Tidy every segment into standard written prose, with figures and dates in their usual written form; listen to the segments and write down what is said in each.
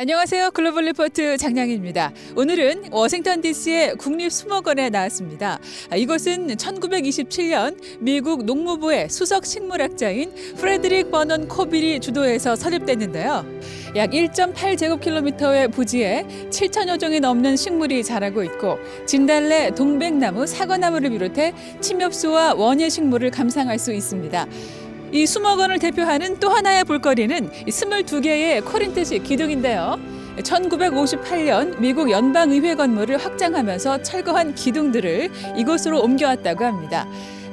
안녕하세요. 글로벌 리포트 장량희입니다. 오늘은 워싱턴 DC의 국립수목원에 나왔습니다. 이곳은 1927년 미국 농무부의 수석 식물학자인 프레드릭 버넌 코빌이 주도해서 설립됐는데요. 약 1.8제곱킬로미터의 부지에 7천여 종이 넘는 식물이 자라고 있고 진달래, 동백나무, 사과나무를 비롯해 침엽수와 원예 식물을 감상할 수 있습니다. 이 수목원을 대표하는 또 하나의 볼거리는 22개의 코린트식 기둥인데요. 1958년 미국 연방의회 건물을 확장하면서 철거한 기둥들을 이곳으로 옮겨왔다고 합니다.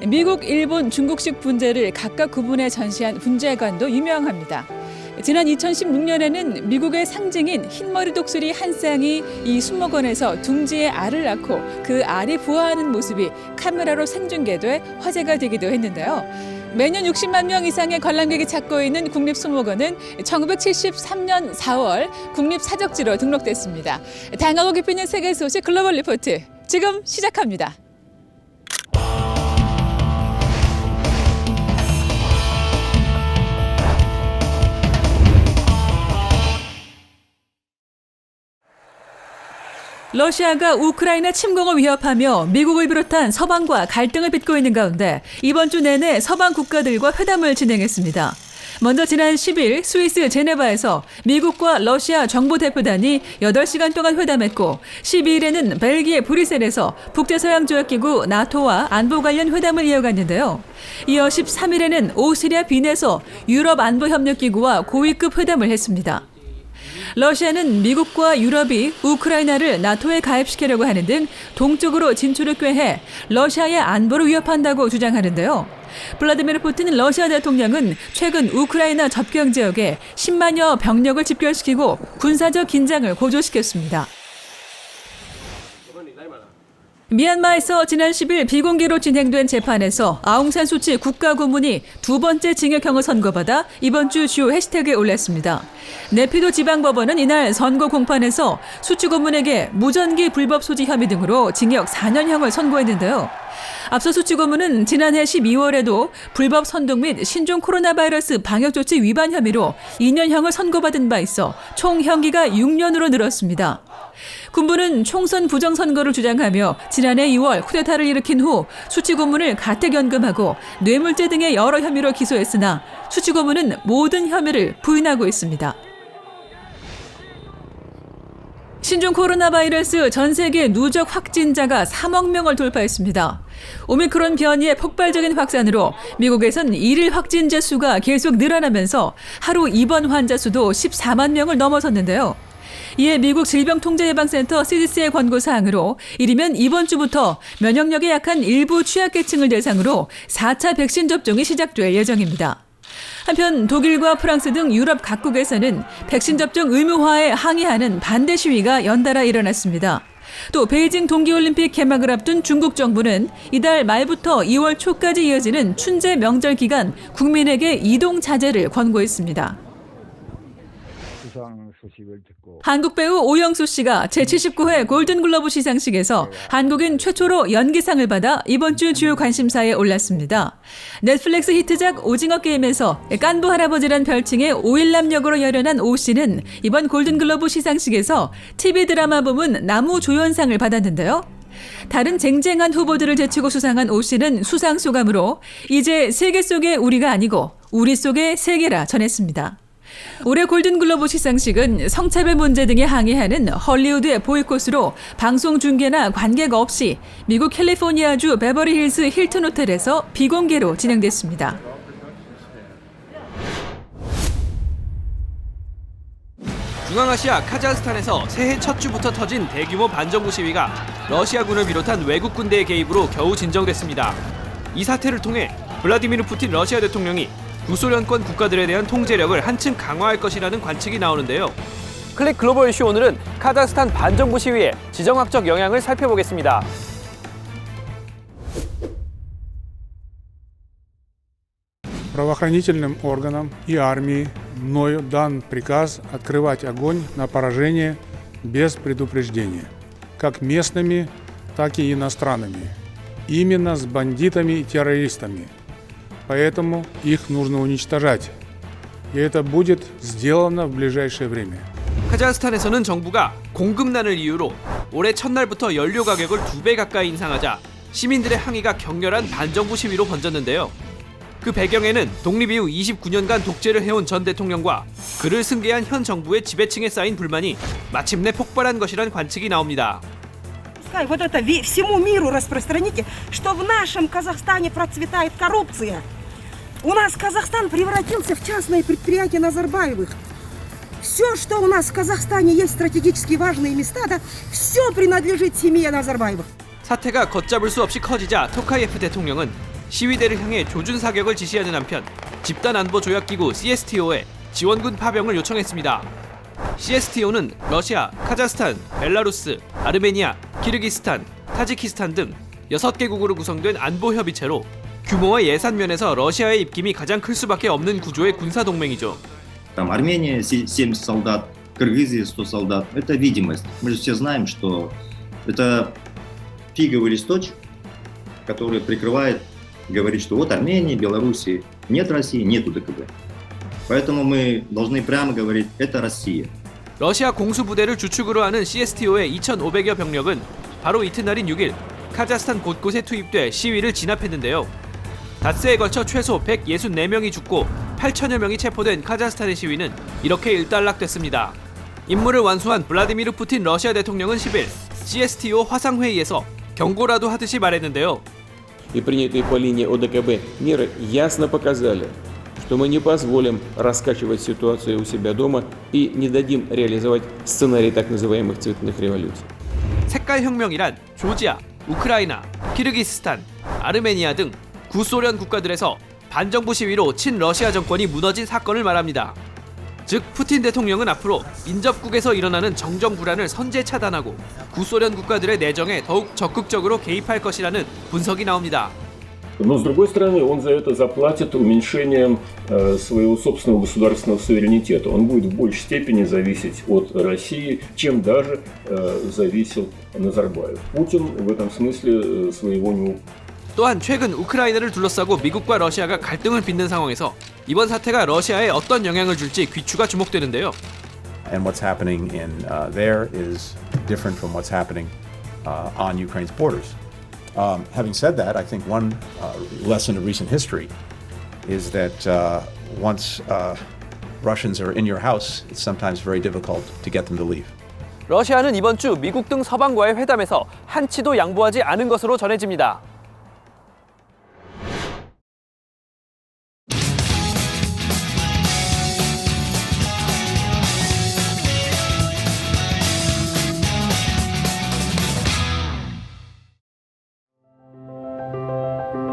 미국, 일본, 중국식 분재를 각각 구분해 전시한 분재관도 유명합니다. 지난 2016년에는 미국의 상징인 흰머리 독수리 한 쌍이 이 수목원에서 둥지에 알을 낳고 그 알이 부화하는 모습이 카메라로 생중계돼 화제가 되기도 했는데요. 매년 60만 명 이상의 관람객이 찾고 있는 국립수목원은 1973년 4월 국립사적지로 등록됐습니다. 다양하고 깊이 있는 세계 소식 글로벌 리포트 지금 시작합니다. 러시아가 우크라이나 침공을 위협하며 미국을 비롯한 서방과 갈등을 빚고 있는 가운데 이번 주 내내 서방 국가들과 회담을 진행했습니다. 먼저 지난 10일 스위스 제네바에서 미국과 러시아 정보대표단이 8시간 동안 회담했고 12일에는 벨기에 브뤼셀에서 북대서양조약기구 나토와 안보 관련 회담을 이어갔는데요. 이어 13일에는 오스트리아 빈에서 유럽안보협력기구와 고위급 회담을 했습니다. 러시아는 미국과 유럽이 우크라이나를 나토에 가입시키려고 하는 등 동쪽으로 진출을 꾀해 러시아의 안보를 위협한다고 주장하는데요. 블라디미르 푸틴 러시아 대통령은 최근 우크라이나 접경 지역에 10만여 병력을 집결시키고 군사적 긴장을 고조시켰습니다. 미얀마에서 지난 10일 비공개로 진행된 재판에서 아웅산 수치 국가고문이 두 번째 징역형을 선고받아 이번 주 주요 해시태그에 올랐습니다. 네피도 지방법원은 이날 선고 공판에서 수치 고문에게 무전기 불법 소지 혐의 등으로 징역 4년형을 선고했는데요. 앞서 수치 고문은 지난해 12월에도 불법 선동 및 신종 코로나 바이러스 방역 조치 위반 혐의로 2년형을 선고받은 바 있어 총 형기가 6년으로 늘었습니다. 군부는 총선 부정선거를 주장하며 지난해 2월 쿠데타를 일으킨 후 수치 고문을 가택연금하고 뇌물죄 등의 여러 혐의로 기소했으나 수치 고문은 모든 혐의를 부인하고 있습니다. 신종 코로나 바이러스 전 세계 누적 확진자가 3억 명을 돌파했습니다. 오미크론 변이의 폭발적인 확산으로 미국에선 일일 확진자 수가 계속 늘어나면서 하루 입원 환자 수도 14만 명을 넘어섰는데요. 이에 미국 질병통제예방센터 CDC의 권고사항으로 이르면 이번 주부터 면역력이 약한 일부 취약계층을 대상으로 4차 백신 접종이 시작될 예정입니다. 한편 독일과 프랑스 등 유럽 각국에서는 백신 접종 의무화에 항의하는 반대 시위가 연달아 일어났습니다. 또 베이징 동계올림픽 개막을 앞둔 중국 정부는 이달 말부터 2월 초까지 이어지는 춘제 명절 기간 국민에게 이동 자제를 권고했습니다. 한국 배우 오영수 씨가 제79회 골든글러브 시상식에서 한국인 최초로 연기상을 받아 이번 주 주요 관심사에 올랐습니다. 넷플릭스 히트작 오징어 게임에서 깐부 할아버지란 별칭의 오일남 역으로 열연한 오 씨는 이번 골든글러브 시상식에서 TV 드라마 부문 나무조연상을 받았는데요. 다른 쟁쟁한 후보들을 제치고 수상한 오 씨는 수상 소감으로 이제 세계 속의 우리가 아니고 우리 속의 세계라 전했습니다. 올해 골든글로브 시상식은 성차별 문제 등에 항의하는 헐리우드의 보이콧으로 방송 중계나 관객 없이 미국 캘리포니아주 베버리힐스 힐튼 호텔에서 비공개로 진행됐습니다. 중앙아시아 카자흐스탄에서 새해 첫 주부터 터진 대규모 반정부 시위가 러시아군을 비롯한 외국 군대의 개입으로 겨우 진정됐습니다. 이 사태를 통해 블라디미르 푸틴 러시아 대통령이 구소련권 국가들에 대한 통제력을 한층 강화할 것이라는 관측이 나오는데요. 클릭 글로벌 이슈 오늘은 카자흐스탄 반정부 시위의 지정학적 영향을 살펴보겠습니다. Правоохранительным органам и армии мною дан приказ открывать огонь на поражение без предупреждения, как местными, так и иностранными, именно с бандитами и террористами. Поэтому их нужно уничтожать. И это будет сделано в ближайшее время. 카자흐스탄에서는 정부가 공급난을 이유로 올해 첫날부터 연료 가격을 2배 가까이 인상하자 시민들의 항의가 격렬한 반정부 시위로 번졌는데요. 그 배경에는 독립 이후 29년간 독재를 해온 전 대통령과 그를 승계한 현 정부의 지배층에 쌓인 불만이 마침내 폭발한 것이란 관측이 나옵니다. Вот это всему миру распространите, что в нашем Казахстане процветает коррупция. У нас Казахстан превратился в частное предприятие Назарбаевых. Все, что у нас в Казахстане есть стратегически важные места, да, все принадлежит семье Назарбаевых. 사태가 걷잡을 수 없이 커지자 토카예프 대통령은 시위대를 향해 조준 사격을 지시하는 한편 집단안보조약기구 CSTO에 지원군 파병을 요청했습니다. CSTO는 러시아, 카자흐스탄, 벨라루스, 아르메니아, 키르기스탄, 타지키스탄 등 6개국으로 구성된 안보협의체로 규모와 예산 면에서 러시아의 입김이 가장 클 수밖에 없는 구조의 군사동맹이죠. Там Армения 70 солдат, Кыргызия 100 солдат. Это видимость. Мы же все знаем, что это фиговый листочек, который прикрывает, говорит, что вот Армения, Белоруссия, нет России, нету ДКБ. Поэтому мы должны прямо говорить, это Россия. 러시아 공수부대를 주축으로 하는 CSTO의 2,500여 병력은 바로 이튿날인 6일 카자흐스탄 곳곳에 투입돼 시위를 진압했는데요. 닷새에 걸쳐 최소 164명이 죽고 8천여 명이 체포된 카자흐스탄의 시위는 이렇게 일단락됐습니다. 임무를 완수한 블라디미르 푸틴 러시아 대통령은 10일 CSTO 화상회의에서 경고라도 하듯이 말했는데요. И принятые по линии ОДКБ меры ясно показали, что мы не позволим раскачивать ситуацию у себя дома и не дадим реализовать сценарий так называемых цветных революций. 색깔혁명이란 조지아, 우크라이나, 키르기스탄, 아르메니아 등 구소련 국가들에서 반정부 시위로 친러시아 정권이 무너진 사건을 말합니다. 즉 푸틴 대통령은 앞으로 인접국에서 일어나는 정정 불안을 선제 차단하고 구소련 국가들의 내정에 더욱 적극적으로 개입할 것이라는 분석이 나옵니다. Но, с другой стороны, он за это заплатит уменьшением своего собственного государственного суверенитета. Он будет в большей степени зависеть от России, чем даже зависел Назарбаев. Путин в этом смысле своего не... 또한 최근 우크라이나를 둘러싸고 미국과 러시아가 갈등을 빚는 상황에서 이번 사태가 러시아에 어떤 영향을 줄지 귀추가 주목되는데요. And what's happening in there is different from what's happening on Ukraine's borders. Having said that, I think one lesson of recent history is that once Russians are in your house, it's sometimes very difficult to get them to leave. 러시아는 이번 주 미국 등 서방과의 회담에서 한치도 양보하지 않은 것으로 전해집니다.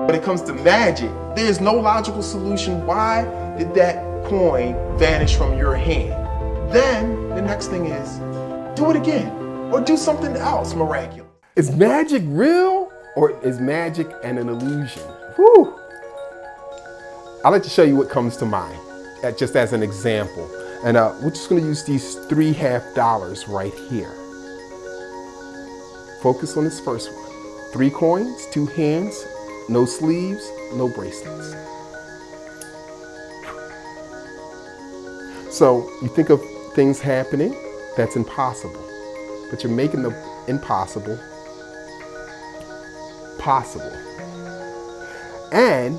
When it comes to magic, there's no logical solution. Why did that coin vanish from your hand? Then the next thing is, do it again or do something else miraculous. Is magic real or is magic an illusion? Whew. I'd like to show you what comes to mind, just as an example. And we're just going to use these $3 half right here. Focus on this first one. 3 coins, 2 hands, no sleeves, no bracelets. So you think of things happening that's impossible, but you're making the impossible possible. And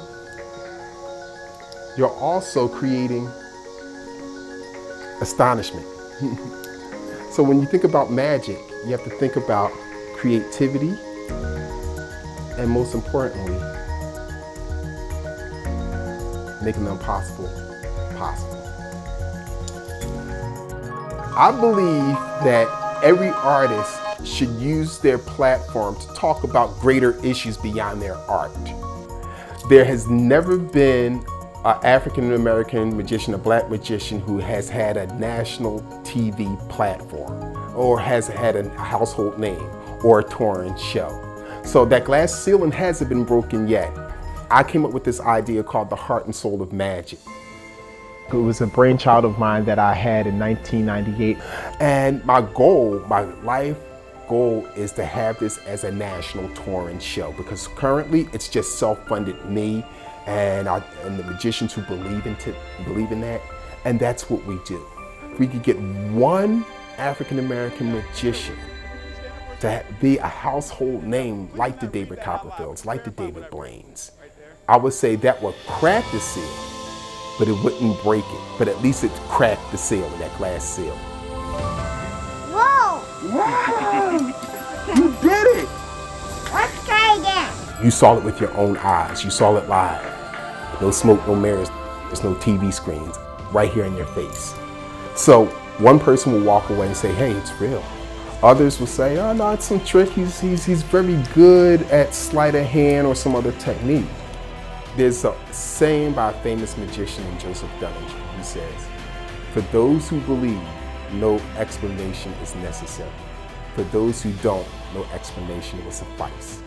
you're also creating astonishment. So when you think about magic, you have to think about creativity, and most importantly, making the impossible possible. I believe that every artist should use their platform to talk about greater issues beyond their art. There has never been an African-American magician, a black magician, who has had a national TV platform or has had a household name or a touring show. So that glass ceiling hasn't been broken yet. I came up with this idea called the heart and soul of magic. It was a brainchild of mine that I had in 1998. And my goal, my life goal, is to have this as a national touring show, because currently it's just self-funded me and the magicians who believe in that, and that's what we do. If we could get one African American magician to be a household name like the David Copperfields, like the David Blaines, I would say that would crack the seal, but it wouldn't break it. But at least it cracked the seal, that glass seal. Whoa! Wow! You did it! Let's try again. You saw it with your own eyes. You saw it live. No smoke, no mirrors, there's no TV screens, right here in your face. So one person will walk away and say, hey, it's real. Others will say, oh no, it's some trick. He's very good at sleight of hand or some other technique. There's a saying by a famous magician named Joseph Dunninger. He says, for those who believe, no explanation is necessary. For those who don't, no explanation will suffice.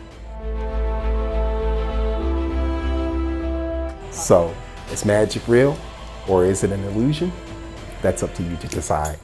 So, is magic real or is it an illusion? That's up to you to decide.